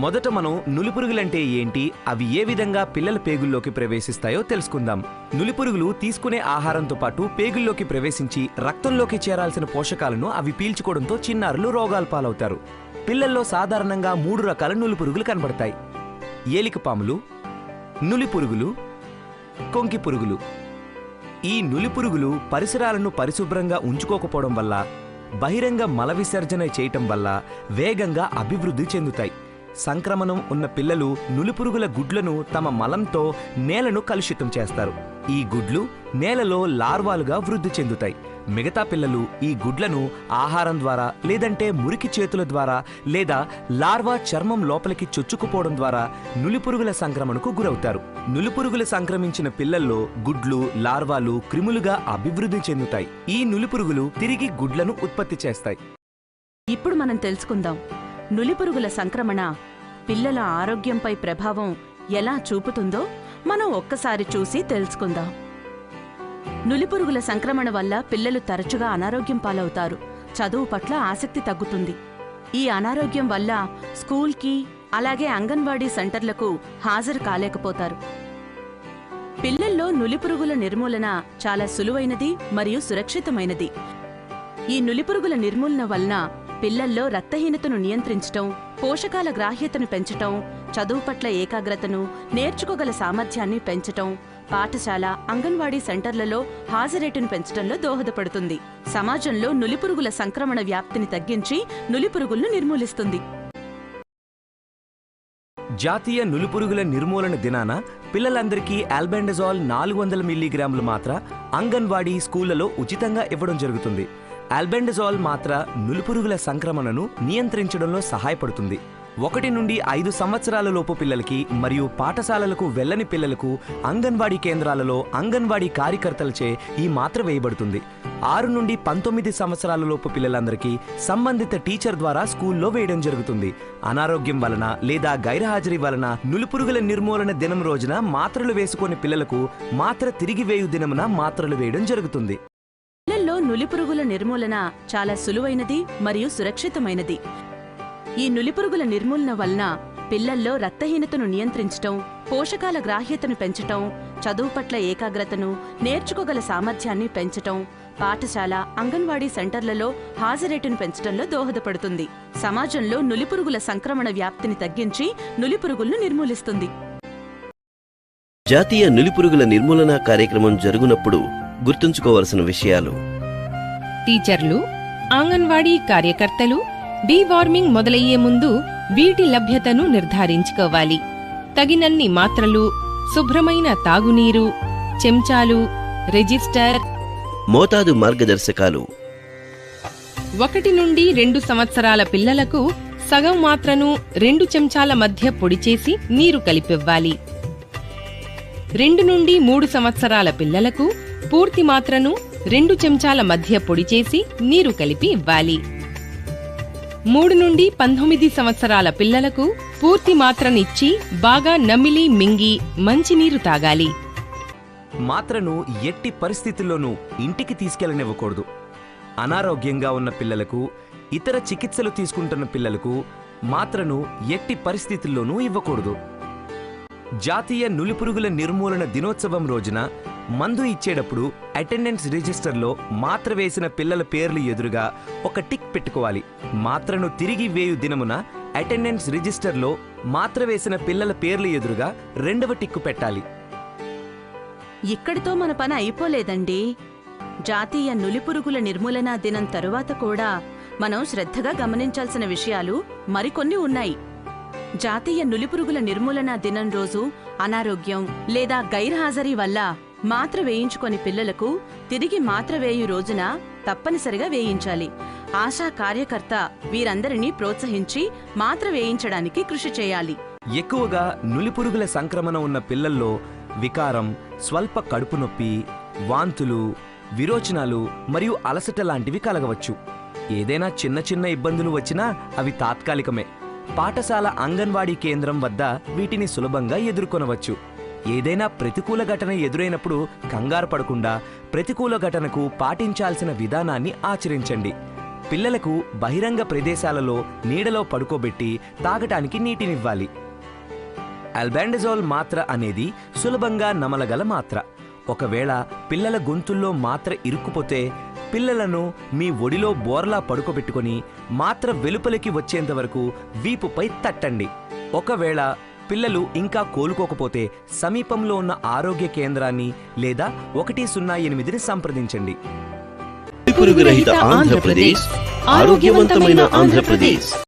మొదట మనం నులిపురుగులంటే ఏంటి, అవి ఏ విధంగా పిల్లల పేగుల్లోకి ప్రవేశిస్తాయో తెలుసుకుందాం. నులిపురుగులు తీసుకునే ఆహారంతో పాటు పేగుల్లోకి ప్రవేశించి రక్తంలోకి చేరాల్సిన పోషకాలను అవి పీల్చుకోవడంతో చిన్నారులు రోగాల పాలవుతారు. పిల్లల్లో సాధారణంగా 3 రకాల నులిపురుగులు కనబడతాయి: ఏలికపాములు, నులిపురుగులు, కొంకి పురుగులు. ఈ నులిపురుగులు పరిసరాలను పరిశుభ్రంగా ఉంచుకోకపోవడం వల్ల, బహిరంగ మల విసర్జన చేయటం వల్ల వేగంగా అభివృద్ధి చెందుతాయి. సంక్రమణం ఉన్న పిల్లలు నులిపురుగుల గుడ్లను తమ మలంతో నేలను కలుషితం చేస్తారు. ఈ గుడ్లు నేలలో లార్వాలుగా వృద్ధి చెందుతాయి. మిగతా పిల్లలు ఈ గుడ్లను ఆహారం ద్వారా, లేదంటే మురికి చేతుల ద్వారా, లేదా లార్వా చర్మం లోపలికి చొచ్చుకుపోవడం ద్వారా నులిపురుగుల సంక్రమణకు గురవుతారు. నులిపురుగులు సంక్రమించిన పిల్లల్లో గుడ్లు, లార్వాలు క్రిములుగా అభివృద్ధి చెందుతాయి. ఈ నులిపురుగులు తిరిగి గుడ్లను ఉత్పత్తి చేస్తాయి. ఇప్పుడు మనం తెలుసుకుందాం, నులిపురుగుల సంక్రమణ పిల్లల ఆరోగ్యంపై ప్రభావం ఎలా చూపుతుందో మనం ఒక్కసారి చూసి తెలుసుకుందాం. నులిపురుగుల సంక్రమణ వల్ల పిల్లలు తరచుగా అనారోగ్యం పాలవుతారు. చదువు పట్ల ఆసక్తి తగ్గుతుంది. ఈ అనారోగ్యం వల్ల స్కూల్కి, అలాగే అంగన్వాడీ సెంటర్లకు హాజరు కాలేకపోతారు. పిల్లల్లో నులిపురుగుల నిర్మూలన చాలా సులువైనది మరియు సురక్షితమైనది. ఈ నులిపురుగుల నిర్మూలన వలన పిల్లల్లో రక్తహీనతను నియంత్రించటం, పోషకాల గ్రాహ్యతను పెంచటం, చదువు పట్ల ఏకాగ్రతను, నేర్చుకోగల సామర్థ్యాన్ని పెంచటం, పాఠశాల, అంగన్వాడీ సెంటర్లలో హాజరేటును పెంచటంలో దోహదపడుతుంది. సమాజంలో నులిపురుగుల సంక్రమణ వ్యాప్తిని తగ్గించి నులిపురుగులను నిర్మూలిస్తుంది. జాతీయ నులిపురుగుల నిర్మూలన దినాన పిల్లలందరికీ ఆల్బెండజోల్ 400 మిల్లీగ్రాములు మాత్ర అంగన్వాడీ స్కూళ్లలో ఉచితంగా ఇవ్వడం జరుగుతుంది. ఆల్బెండజోల్ మాత్ర నులిపురుగుల సంక్రమణను నియంత్రించడంలో సహాయపడుతుంది. 1 నుండి 5 సంవత్సరాల లోపు పిల్లలకి మరియు పాఠశాలలకు వెళ్లని పిల్లలకు అంగన్వాడీ కేంద్రాలలో అంగన్వాడీ కార్యకర్తలచే ఈ మాత్ర వేయబడుతుంది. 6 నుండి 19 సంవత్సరాల లోపు పిల్లలందరికీ సంబంధిత టీచర్ ద్వారా స్కూల్లో వేయడం జరుగుతుంది. అనారోగ్యం వలన లేదా గైర్హాజరీ వలన నులిపురుగుల నిర్మూలన దినం రోజున మాత్రలు వేసుకునే పిల్లలకు మాత్ర తిరిగి వేయు దినమున మాత్రలు వేయడం జరుగుతుంది. పిల్లల్లో నులిపురుగుల నిర్మూలన చాలా సులువైనది మరియు సురక్షితమైనది. ఈ నులిపురుగుల నిర్మూలన వలన పిల్లల్లో రక్తహీనతను నియంత్రించటం, పోషకాల గ్రాహ్యతను పెంచటం, చదువు పట్ల ఏకాగ్రతను, నేర్చుకోగల సామర్థ్యాన్ని పెంచటం, పాఠశాల, అంగన్వాడీ సెంటర్లలో హాజరేటును పెంచటంలో దోహదపడుతుంది. సమాజంలో నులిపురుగుల సంక్రమణ వ్యాప్తిని తగ్గించి నులిపురుగులను నిర్మూలిస్తుంది. జాతీయ నులిపురుగుల నిర్మూలన కార్యక్రమం జరుగునప్పుడు గుర్తుంచుకోవలసిన విషయాలు: టీచర్లు, అంగన్వాడీ కార్యకర్తలు డీవార్మింగ్ మొదలయ్యే ముందు వీటి లభ్యతను నిర్ధారించుకోవాలి. తగినన్ని మాత్రలు, శుభ్రమైన తాగునీరు, చెంచాలు, రిజిస్టర్, మోతాదు మార్గదర్శకాలు. 1 నుండి 2 సంవత్సరాల పిల్లలకు సగం మాత్రను 2 చెంచాల మధ్య పొడిచేసి నీరు కలిపివ్వాలి. 2 నుండి 3 సంవత్సరాల పిల్లలకు పూర్తి మాత్రను 2 చెంచాల మధ్య పొడిచేసి నీరు కలిపి ఇవ్వాలి. 3 నుండి 19 సంవత్సరాల పిల్లలకు పూర్తి మాత్రనిచ్చి బాగా నమిలి మింగి మంచినీరు తాగాలి. మాత్రను ఎట్టి పరిస్థితుల్లోనూ ఇంటికి తీసుకెళ్లనివ్వకూడదు. అనారోగ్యంగా ఉన్న పిల్లలకు, ఇతర చికిత్సలు తీసుకుంటున్న పిల్లలకు మాత్రను ఎట్టి పరిస్థితుల్లోనూ ఇవ్వకూడదు. జాతీయ నులిపురుగుల నిర్మూలన దినోత్సవం రోజున మందు ఇచ్చేటప్పుడు అటెండెన్స్ రిజిస్టర్లో మాత్ర వేసిన పిల్లల పేర్లు ఎదురుగా ఒక టిక్ పెట్టుకోవాలి. మాత్రను తిరిగి వేయు దినమున అటెండెన్స్ రిజిస్టర్లో మాత్ర వేసిన పిల్లల పేర్లు ఎదురుగా 2వ టిక్కు పెట్టాలి. ఇక్కడితో మన పని అయిపోలేదండి. జాతీయ నులిపురుగుల నిర్మూలన దినం తరువాత కూడా మనం శ్రద్ధగా గమనించాల్సిన విషయాలు మరికొన్ని ఉన్నాయి. జాతీయ నులిపురుగుల నిర్మూలన దినం రోజు అనారోగ్యం లేదా గైర్హాజరీ వల్ల మాత్ర వేయించుకొని పిల్లలకు తిరిగి మాత్ర వేయు రోజున తప్పనిసరిగా వేయించాలి. ఆశా కార్యకర్త వీరందరినీ ప్రోత్సహించి మాత్ర వేయించడానికి కృషి చేయాలి. ఎక్కువగా నులిపురుగుల సంక్రమణ ఉన్న పిల్లల్లో వికారం, స్వల్ప కడుపు నొప్పి, వాంతులు, విరోచనాలు మరియు అలసట లాంటివి కలగవచ్చు. ఏదైనా చిన్న చిన్న ఇబ్బందులు వచ్చినా అవి తాత్కాలికమే. పాఠశాల అంగన్వాడీ కేంద్రం వద్ద వీటిని సులభంగా ఎదుర్కొనవచ్చు. ఏదైనా ప్రతికూల ఘటన ఎదురైనప్పుడు కంగారు పడకుండా ప్రతికూల ఘటనకు పాటించాల్సిన విధానాన్ని ఆచరించండి. పిల్లలకు బహిరంగ ప్రదేశాలలో నీడలో పడుకోబెట్టి తాగటానికి నీటినివ్వాలి. ఆల్బెండజోల్ మాత్ర అనేది సులభంగా నమలగల మాత్ర. ఒకవేళ పిల్లల గొంతుల్లో మాత్ర ఇరుక్కుపోతే పిల్లలను మీ ఒడిలో బోర్లా పడుకోబెట్టుకొని మాత్ర వెలుపలికి వచ్చేంత వరకు వీపుపై తట్టండి. ఒకవేళ పిల్లలు ఇంకా కోలుకోకపోతే సమీపంలో ఉన్న ఆరోగ్య కేంద్రాన్ని లేదా 108ని సంప్రదించండి. పురుగు రహిత ఆంధ్రప్రదేశ్, ఆరోగ్యవంతమైన ఆంధ్రప్రదేశ్.